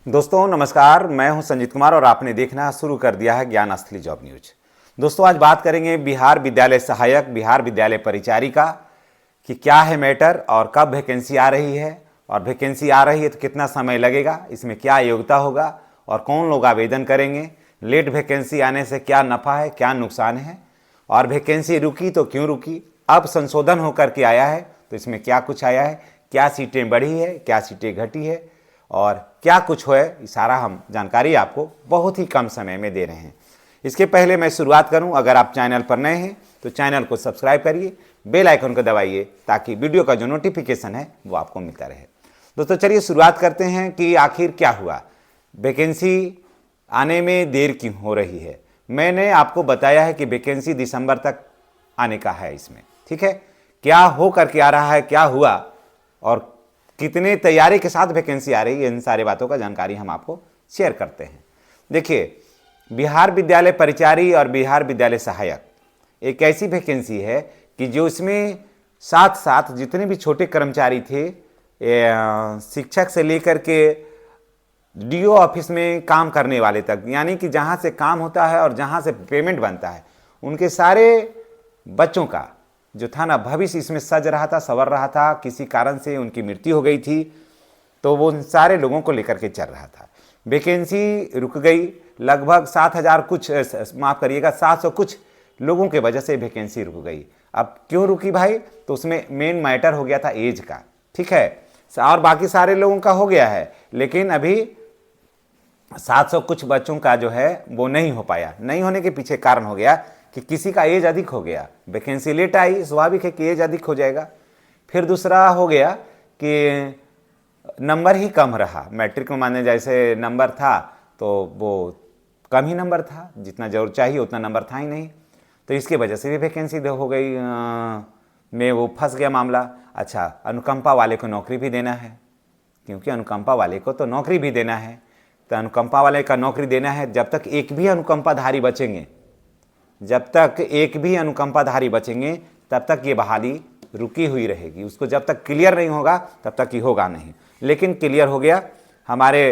दोस्तों नमस्कार, मैं हूं संजीत कुमार और आपने देखना शुरू कर दिया है ज्ञान असली जॉब न्यूज। दोस्तों आज बात करेंगे बिहार विद्यालय सहायक, बिहार विद्यालय परिचारिका कि क्या है मैटर और कब वैकेंसी आ रही है, और वैकेंसी आ रही है तो कितना समय लगेगा, इसमें क्या योग्यता होगा और कौन लोग आवेदन करेंगे, लेट वैकेंसी आने से क्या नफ़ा है क्या नुकसान है, और वैकेंसी रुकी तो क्यों रुकी, अब संशोधन होकर के आया है तो इसमें क्या कुछ आया है, क्या सीटें बढ़ी है क्या सीटें घटी है और क्या कुछ है, सारा हम जानकारी आपको बहुत ही कम समय में दे रहे हैं। इसके पहले मैं शुरुआत करूं, अगर आप चैनल पर नए हैं तो चैनल को सब्सक्राइब करिए, बेल आइकन को दबाइए ताकि वीडियो का जो नोटिफिकेशन है वो आपको मिलता रहे। दोस्तों चलिए शुरुआत करते हैं कि आखिर क्या हुआ, वैकेंसी आने में देर क्यों हो रही है। मैंने आपको बताया है कि वैकेंसी दिसंबर तक आने का है इसमें, ठीक है। क्या हो करके आ रहा है, क्या हुआ और कितने तैयारी के साथ वैकेंसी आ रही है, इन सारी बातों का जानकारी हम आपको शेयर करते हैं। देखिए, बिहार विद्यालय परिचारी और बिहार विद्यालय सहायक एक ऐसी वैकेंसी है कि जो इसमें साथ साथ जितने भी छोटे कर्मचारी थे, शिक्षक से लेकर के डीओ ऑफिस में काम करने वाले तक, यानी कि जहाँ से काम होता है और जहाँ से पेमेंट बनता है, उनके सारे बच्चों का जो था ना भविष्य इसमें सज रहा था, संवर रहा था। किसी कारण से उनकी मृत्यु हो गई थी तो वो उन सारे लोगों को लेकर के चल रहा था। वैकेंसी रुक गई, लगभग 7,000 कुछ, माफ़ करिएगा 700 कुछ लोगों के वजह से वैकेंसी रुक गई। अब क्यों रुकी भाई, तो उसमें मेन मैटर हो गया था एज का, ठीक है, और बाकी सारे लोगों का हो गया है, लेकिन अभी 700 कुछ बच्चों का जो है वो नहीं हो पाया। नहीं होने के पीछे कारण हो गया कि किसी का एज अधिक हो गया, वैकेंसी लेट आई, स्वाभाविक है कि एज अधिक हो जाएगा। फिर दूसरा हो गया कि नंबर ही कम रहा, मैट्रिक में माने जैसे नंबर था तो वो कम ही नंबर था, जितना जरूर चाहिए उतना नंबर था ही नहीं, तो इसकी वजह से भी वैकेंसी हो गई में वो फंस गया मामला। अच्छा, अनुकंपा वाले को नौकरी भी देना है, क्योंकि अनुकंपा वाले को तो नौकरी भी देना है, तो अनुकंपा वाले का नौकरी देना है। जब तक एक भी अनुकंपाधारी बचेंगे, जब तक एक भी अनुकंपाधारी बचेंगे तब तक ये बहाली रुकी हुई रहेगी। उसको जब तक क्लियर नहीं होगा तब तक ये होगा नहीं, लेकिन क्लियर हो गया। हमारे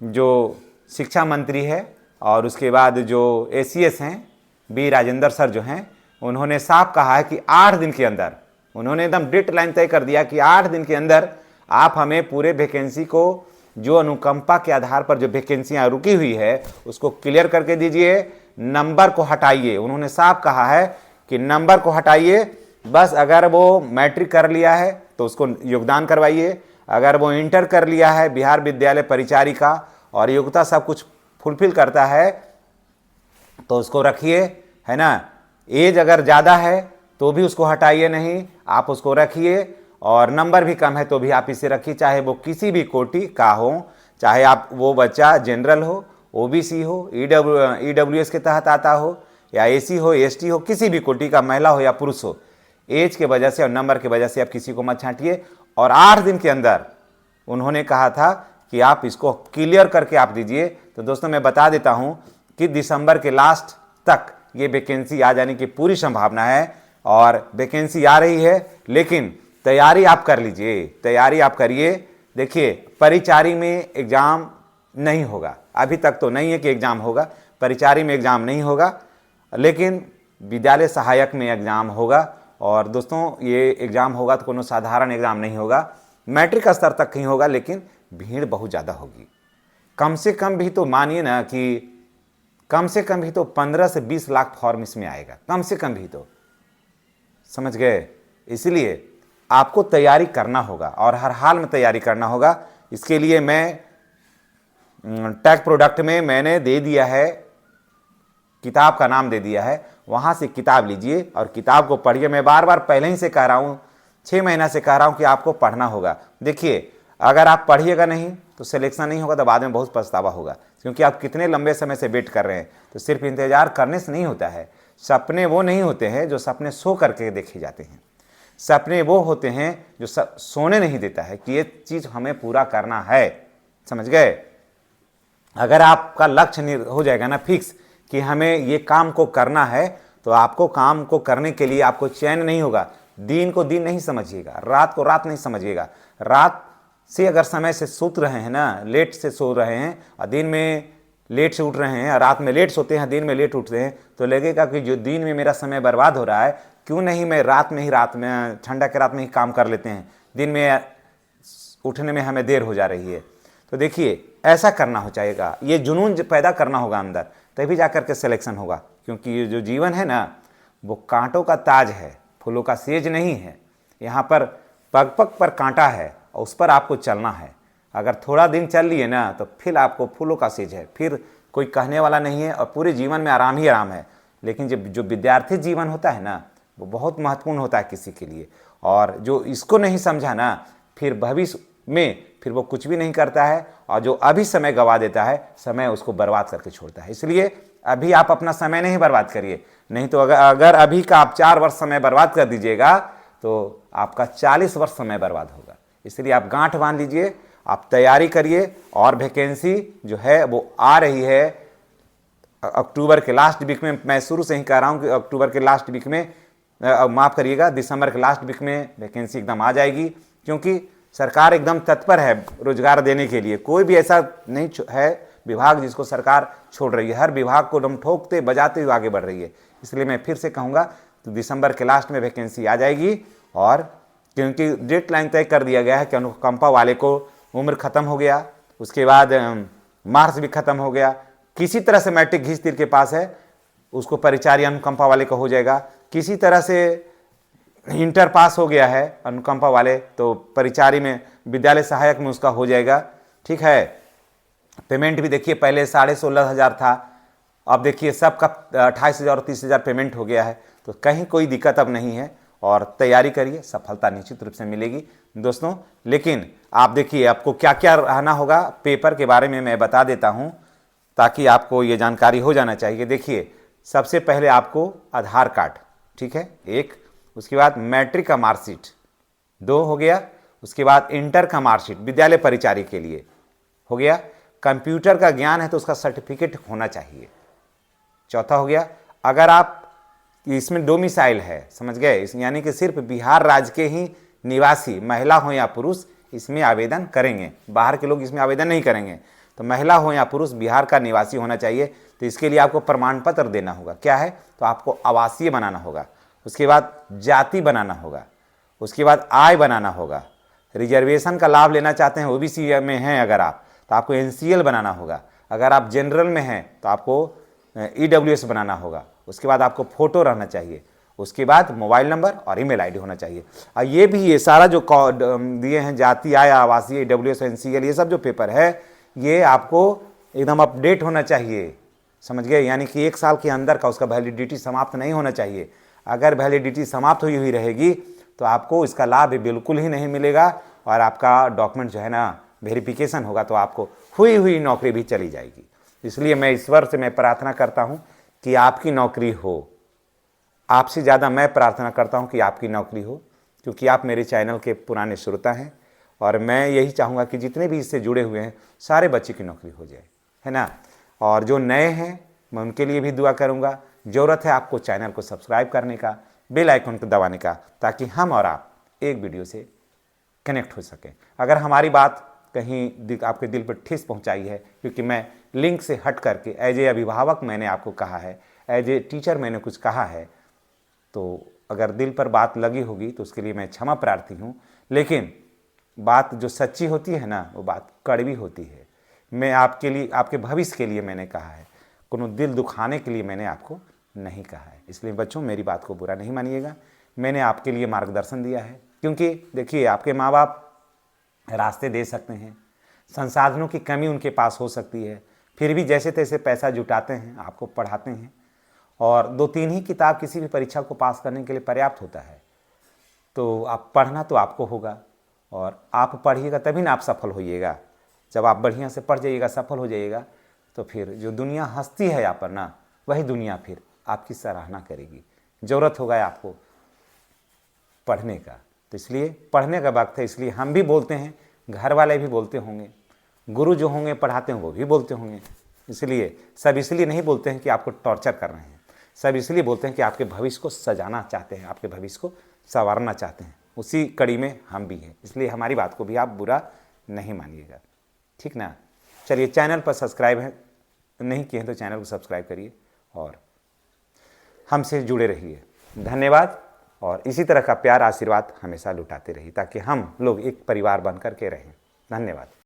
जो शिक्षा मंत्री है और उसके बाद जो एसीएस हैं बी राजेंद्र सर जो हैं, उन्होंने साफ कहा है कि 8 दिन के अंदर, उन्होंने एकदम डेडलाइन तय कर दिया कि 8 दिन के अंदर आप हमें पूरे वैकेंसी को, जो अनुकंपा के आधार पर जो वैकेंसियाँ रुकी हुई है उसको क्लियर करके दीजिए, नंबर को हटाइए। उन्होंने साफ कहा है कि नंबर को हटाइए, बस अगर वो मैट्रिक कर लिया है तो उसको योगदान करवाइए, अगर वो इंटर कर लिया है बिहार विद्यालय परिचारिका और योग्यता सब कुछ फुलफिल करता है तो उसको रखिए, है ना। एज अगर ज़्यादा है तो भी उसको हटाइए नहीं, आप उसको रखिए, और नंबर भी कम है तो भी आप इसे रखिए, चाहे वो किसी भी कोटि का हो, चाहे आप वो बच्चा जनरल हो, ओबीसी हो, ईडब्ल्यूएस के तहत आता हो, या एसी हो, एसटी हो, किसी भी कोटि का, महिला हो या पुरुष हो, एज के वजह से और नंबर की वजह से आप किसी को मत छांटिए। और 8 दिन के अंदर उन्होंने कहा था कि आप इसको क्लियर करके आप दीजिए। तो दोस्तों मैं बता देता हूं कि दिसंबर के लास्ट तक ये वैकेंसी आ जाने की पूरी संभावना है, और वैकेंसी आ रही है, लेकिन तैयारी आप कर लीजिए, तैयारी आप करिए। देखिए, परिचारी में एग्ज़ाम नहीं होगा, अभी तक तो नहीं है कि एग्ज़ाम होगा, परिचारी में एग्ज़ाम नहीं होगा, लेकिन विद्यालय सहायक में एग्ज़ाम होगा। और दोस्तों ये एग्ज़ाम होगा तो कोनो साधारण एग्ज़ाम नहीं होगा, मैट्रिक स्तर तक ही होगा, लेकिन भीड़ बहुत ज़्यादा होगी। कम से कम भी तो मानिए ना कि कम से कम भी तो 15 से 20 लाख फॉर्म इसमें आएगा, कम से कम भी तो, समझ गए। इसलिए आपको तैयारी करना होगा और हर हाल में तैयारी करना होगा। इसके लिए मैं टैग प्रोडक्ट में मैंने दे दिया है, किताब का नाम दे दिया है, वहाँ से किताब लीजिए और किताब को पढ़िए। मैं बार बार पहले ही से कह रहा हूँ, 6 महीना से कह रहा हूँ कि आपको पढ़ना होगा। देखिए, अगर आप पढ़िएगा नहीं तो सिलेक्शन नहीं होगा, तो बाद में बहुत पछतावा होगा, क्योंकि आप कितने लंबे समय से वेट कर रहे हैं। तो सिर्फ इंतज़ार करने से नहीं होता है, सपने वो नहीं होते हैं जो सपने सो करके देखे जाते हैं, सपने वो होते हैं जो सोने नहीं देता है कि ये चीज़ हमें पूरा करना है, समझ गए। अगर आपका लक्ष्य हो जाएगा ना फिक्स कि हमें ये काम को करना है, तो आपको काम को करने के लिए आपको चैन नहीं होगा। दिन को दिन नहीं समझिएगा, रात को रात नहीं समझिएगा, रात से अगर समय से सो रहे हैं ना, लेट से सो रहे हैं और दिन में लेट से उठ रहे हैं और रात में लेट सोते हैं, दिन में लेट उठते हैं, तो लगेगा कि जो दिन में मेरा समय बर्बाद हो रहा है, क्यों नहीं मैं रात में ठंडा के रात में ही काम कर लेते हैं, दिन में उठने में हमें देर हो जा रही है। तो देखिए ऐसा करना हो जाएगा, ये जुनून पैदा करना होगा अंदर, तभी जाकर के सिलेक्शन होगा। क्योंकि ये जो जीवन है ना, वो कांटों का ताज है, फूलों का सेज नहीं है। यहाँ पर पग पग पर कांटा है और उस पर आपको चलना है। अगर थोड़ा दिन चल लिए ना तो फिर आपको फूलों का सेज है, फिर कोई कहने वाला नहीं है और पूरे जीवन में आराम ही आराम है। लेकिन जब जो विद्यार्थी जीवन होता है ना, वो बहुत महत्वपूर्ण होता है किसी के लिए, और जो इसको नहीं समझा ना, फिर भविष्य में फिर वो कुछ भी नहीं करता है, और जो अभी समय गवा देता है, समय उसको बर्बाद करके छोड़ता है। इसलिए अभी आप अपना समय नहीं बर्बाद करिए, नहीं तो अगर अभी का आप 4 वर्ष समय बर्बाद कर दीजिएगा तो आपका 40 वर्ष समय बर्बाद होगा। इसलिए आप गांठ बांध लीजिए, आप तैयारी करिए, और वैकेंसी जो है वो आ रही है अक्टूबर के लास्ट वीक में। मैं शुरू से ही कह रहा हूँ कि अक्टूबर के लास्ट वीक में, माफ़ करिएगा, दिसंबर के लास्ट वीक में वैकेंसी एकदम आ जाएगी। क्योंकि सरकार एकदम तत्पर है रोजगार देने के लिए। कोई भी ऐसा नहीं है विभाग जिसको सरकार छोड़ रही है, हर विभाग को एकदम ठोकते बजाते हुए आगे बढ़ रही है। इसलिए मैं फिर से कहूँगा तो दिसंबर के लास्ट में वैकेंसी आ जाएगी, और क्योंकि डेट लाइन तय कर दिया गया है कि अनुकंपा वाले को उम्र खत्म हो गया, उसके बाद मार्क्स भी खत्म हो गया, किसी तरह से मैट्रिक घीस तीर के पास है उसको परिचारी अनुकंपा वाले का हो जाएगा, किसी तरह से इंटर पास हो गया है अनुकंपा वाले तो परिचारी में विद्यालय सहायक में उसका हो जाएगा। ठीक है, पेमेंट भी देखिए पहले 16,500 था, अब देखिए सबका 28,000 और 30,000 पेमेंट हो गया है। तो कहीं कोई दिक्कत अब नहीं है, और तैयारी करिए, सफलता निश्चित रूप से मिलेगी दोस्तों। लेकिन आप देखिए आपको क्या क्या रहना होगा, पेपर के बारे में मैं बता देता हूं ताकि आपको ये जानकारी हो जाना चाहिए। देखिए सबसे पहले आपको आधार कार्ड, ठीक है, एक, उसके बाद मैट्रिक का मार्कशीट 2 हो गया, उसके बाद इंटर का मार्कशीट विद्यालय परिचारी के लिए हो गया, कंप्यूटर का ज्ञान है तो उसका सर्टिफिकेट होना चाहिए, चौथा हो गया। अगर आप इसमें डोमिसाइल है, समझ गए, यानी कि सिर्फ बिहार राज्य के ही निवासी महिला हो या पुरुष इसमें आवेदन करेंगे, बाहर के लोग इसमें आवेदन नहीं करेंगे। तो महिला हो या पुरुष बिहार का निवासी होना चाहिए। तो इसके लिए आपको प्रमाण पत्र देना होगा, क्या है, तो आपको आवासीय बनाना होगा, उसके बाद जाति बनाना होगा, उसके बाद आय बनाना होगा, रिजर्वेशन का लाभ लेना चाहते हैं ओबीसी में हैं अगर आप तो आपको एनसीएल बनाना होगा, अगर आप जनरल में हैं तो आपको ईडब्ल्यूएस बनाना होगा, उसके बाद आपको फोटो रहना चाहिए, उसके बाद मोबाइल नंबर और ईमेल आईडी होना चाहिए। और ये भी ये सारा जो दिए हैं जाति आय आवासीय ईडब्ल्यूएस एनसीएल ये सब जो पेपर है ये आपको एकदम अपडेट होना चाहिए, समझ गए, यानी कि 1 साल के अंदर का उसका वैलिडिटी समाप्त नहीं होना चाहिए। अगर वैलिडिटी समाप्त हुई रहेगी तो आपको इसका लाभ बिल्कुल ही नहीं मिलेगा, और आपका डॉक्यूमेंट जो है ना वेरिफिकेशन होगा तो आपको हुई नौकरी भी चली जाएगी। इसलिए मैं ईश्वर से मैं प्रार्थना करता हूं कि आपकी नौकरी हो, आपसे ज़्यादा मैं प्रार्थना करता हूं कि आपकी नौकरी हो, क्योंकि आप मेरे चैनल के पुराने श्रोता हैं, और मैं यही चाहूँगा कि जितने भी इससे जुड़े हुए हैं सारे बच्चे की नौकरी हो जाए, है ना। और जो नए हैं मैं उनके लिए भी दुआ करूँगा। ज़रूरत है आपको चैनल को सब्सक्राइब करने का, बेल आइकन को दबाने का, ताकि हम और आप एक वीडियो से कनेक्ट हो सकें। अगर हमारी बात कहीं आपके दिल पर ठेस पहुंचाई है, क्योंकि मैं लिंक से हट करके एज ए अभिभावक मैंने आपको कहा है, एज ए टीचर मैंने कुछ कहा है, तो अगर दिल पर बात लगी होगी तो उसके लिए मैं क्षमा प्रार्थी हूँ। लेकिन बात जो सच्ची होती है ना वो बात कड़वी होती है। मैं आपके लिए, आपके भविष्य के लिए मैंने कहा है, कोनो दिल दुखाने के लिए मैंने आपको नहीं कहा है। इसलिए बच्चों मेरी बात को बुरा नहीं मानिएगा, मैंने आपके लिए मार्गदर्शन दिया है। क्योंकि देखिए आपके माँ बाप रास्ते दे सकते हैं, संसाधनों की कमी उनके पास हो सकती है, फिर भी जैसे तैसे पैसा जुटाते हैं, आपको पढ़ाते हैं, और 2-3 ही किताब किसी भी परीक्षा को पास करने के लिए पर्याप्त होता है। तो आप पढ़ना तो आपको होगा, और आप पढ़िएगा तभी ना आप सफल होइएगा। जब आप बढ़िया से पढ़ जाइएगा, सफल हो जाइएगा, तो फिर जो दुनिया हंसती है यहाँ पर ना, वही दुनिया फिर आपकी सराहना करेगी। ज़रूरत होगा आपको पढ़ने का, तो इसलिए पढ़ने का वक्त है। इसलिए हम भी बोलते हैं, घर वाले भी बोलते होंगे, गुरु जो होंगे पढ़ाते हैं वो भी बोलते होंगे। इसलिए सब इसलिए नहीं बोलते हैं कि आपको टॉर्चर कर रहे हैं, सब इसलिए बोलते हैं कि आपके भविष्य को सजाना चाहते हैं, आपके भविष्य को संवारना चाहते हैं। उसी कड़ी में हम भी हैं, इसलिए हमारी बात को भी आप बुरा नहीं मानिएगा, ठीक ना। चलिए, चैनल पर सब्सक्राइब है नहीं किए हैं तो चैनल को सब्सक्राइब करिए और हमसे जुड़े रहिए। धन्यवाद। और इसी तरह का प्यार आशीर्वाद हमेशा लुटाते रहिए ताकि हम लोग एक परिवार बनकर के रहें। धन्यवाद।